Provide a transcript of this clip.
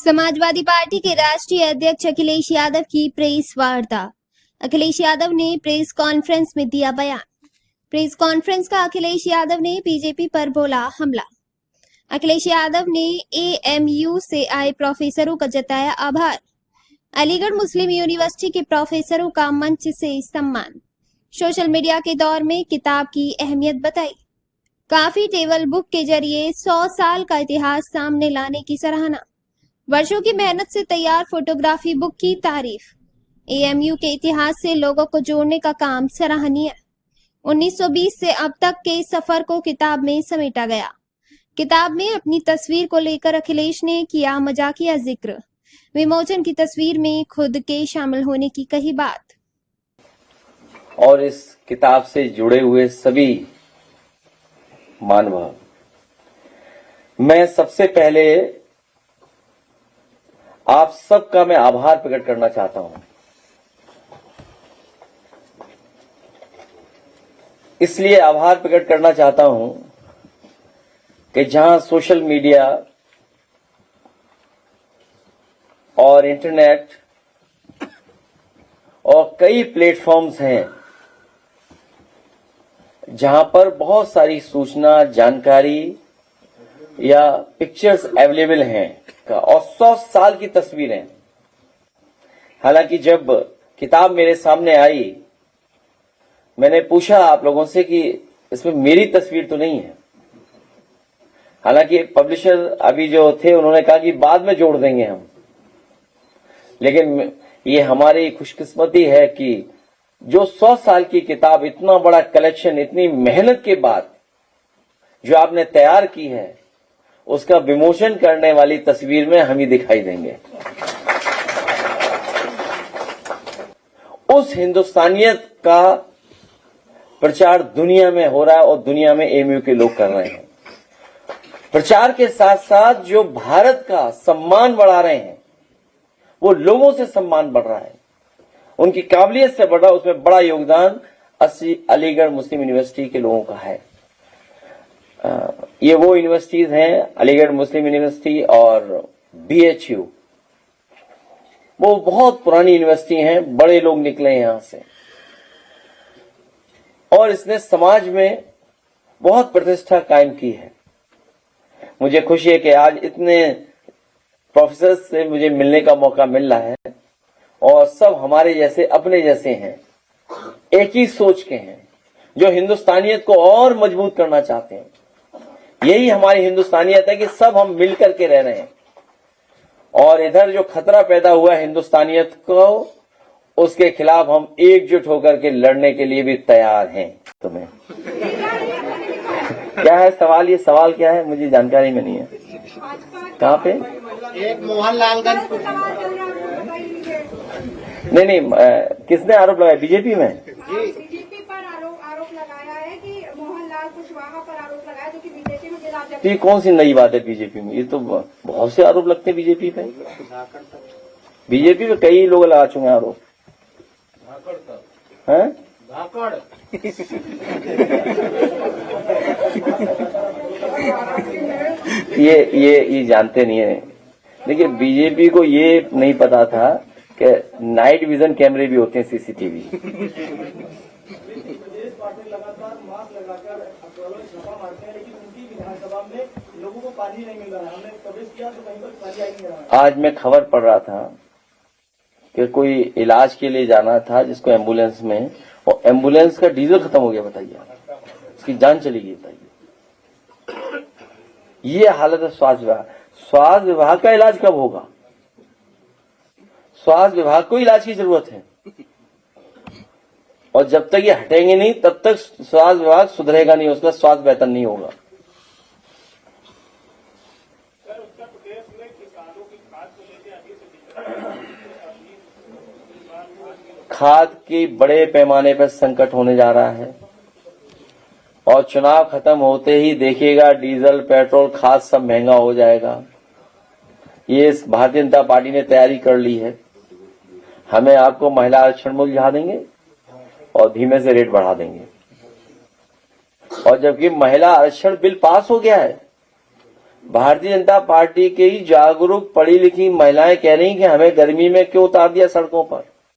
Samajwadi party के राष्ट्रीय अध्यक्ष अखिलेश यादव की प्रेस वार्ता। अखिलेश यादव ने प्रेस कॉन्फ्रेंस में दिया बयान। प्रेस कॉन्फ्रेंस का अखिलेश यादव ने बीजेपी पर बोला हमला। अखिलेश यादव ने एएमयू से आए प्रोफेसरों का जताया आभार। अलीगढ़ मुस्लिम यूनिवर्सिटी के प्रोफेसरों का मंच से सम्मान। सोशल मीडिया के दौर में किताब की अहमियत बताई। काफी टेबल बुक के जरिए 100 साल का इतिहास सामने लाने की सराहना। वर्षों की मेहनत से तैयार फोटोग्राफी बुक की तारीफ। एएमयू के इतिहास से लोगों को जोड़ने का काम सराहनीय। 1920 से अब तक के सफर को किताब में समेटा गया। किताब में अपनी तस्वीर को लेकर अखिलेश ने किया मजाकिया जिक्र। विमोचन की तस्वीर में खुद के शामिल होने की कही बात। और इस किताब से जुड़े हुए सभी मानव, मैं सबसे पहले आप सबका मैं आभार प्रकट करना चाहता हूं। इसलिए आभार प्रकट करना चाहता हूं कि जहां सोशल मीडिया और इंटरनेट और कई प्लेटफॉर्म्स हैं जहां पर बहुत सारी सूचना, जानकारी या पिक्चर्स अवेलेबल हैं और 100 साल की तस्वीरें। हालांकि जब किताब मेरे सामने आई, मैंने पूछा आप लोगों से कि इसमें मेरी तस्वीर तो नहीं है। हालांकि पब्लिशर अभी जो थे उन्होंने कहा कि बाद में जोड़ देंगे हम, लेकिन ये हमारी खुशकिस्मती है कि जो 100 साल की किताब, इतना बड़ा कलेक्शन, इतनी मेहनत के बाद जो आपने तैयार की है, उसका विमोचन करने वाली तस्वीर में हम ही दिखाई देंगे। उस हिंदुस्तानियत का प्रचार दुनिया में हो रहा है और दुनिया में एएमयू के लोग कर रहे हैं। प्रचार के साथ साथ जो भारत का सम्मान बढ़ा रहे हैं, वो लोगों से सम्मान बढ़ रहा है, उनकी काबिलियत से बढ़ रहा है। उसमें बड़ा योगदान अलीगढ़ मुस्लिम यूनिवर्सिटी के लोगों का है। ये वो यूनिवर्सिटीज हैं, अलीगढ़ मुस्लिम यूनिवर्सिटी और बीएचयू, वो बहुत पुरानी यूनिवर्सिटी हैं, बड़े लोग निकले हैं यहां से, और इसने समाज में बहुत प्रतिष्ठा कायम की है। मुझे खुशी है कि आज इतने प्रोफेसर से मुझे मिलने का मौका मिल रहा है और सब हमारे जैसे, अपने जैसे हैं, एक ही सोच के हैं, जो हिंदुस्तानियत को और मजबूत करना चाहते हैं। यही हमारी हिंदुस्तानियत है कि सब हम मिलकर के रह रहे हैं, और इधर जो खतरा पैदा हुआ है हिंदुस्तानियत को, उसके खिलाफ हम एकजुट होकर के लड़ने के लिए भी तैयार हैं। तुम्हें क्या है सवाल? ये सवाल क्या है? मुझे जानकारी में नहीं है। कहाँ पे? एक मोहनलालगंज। नहीं, किसने आरोप लगाया? बीजेपी में? बीजेपी पर आरोप लगाया है कि मोहनलाल कुशवाहा पर आरोप लगाया, जो कि बीजेपी में जिला। ये कौन सी नई बात है बीजेपी में? ये तो बहुत से आरोप लगते हैं बीजेपी पे। बीजेपी पे कई लोग लगा चुके हैं आरोप। हैं? ये जानते नहीं है। देखिए, बीजेपी को ये नहीं पता था कि नाइट विजन कैमरे भी होते हैं, सीसीटीवी। आज मैं खबर पढ़ रहा था कि कोई इलाज के लिए जाना था जिसको एम्बुलेंस में, और एम्बुलेंस का डीजल खत्म हो गया। बताइए, उसकी जान चली गई। बताइए, ये हालत है स्वास्थ्य विभाग। स्वास्थ्य विभाग का इलाज कब होगा? स्वास्थ्य विभाग को इलाज की जरूरत है, और जब तक ये हटेंगे नहीं तब तक स्वास्थ्य विभाग सुधरेगा नहीं, उसका स्वास्थ्य बेहतर नहीं होगा। खाद की बड़े पैमाने पर संकट होने जा रहा है, और चुनाव खत्म होते ही देखिएगा डीजल, पेट्रोल, खाद सब महंगा हो जाएगा। ये भारतीय जनता पार्टी ने तैयारी कर ली है। हमें आपको महिला आरक्षण मूल्य दिखा देंगे और धीमे से रेट बढ़ा देंगे। और जबकि महिला आरक्षण बिल पास हो गया है, भारतीय जनता पार्टी की जागरूक पढ़ी लिखी महिलाएं कह रही कि हमें गर्मी में क्यों उतार दिया सड़कों पर।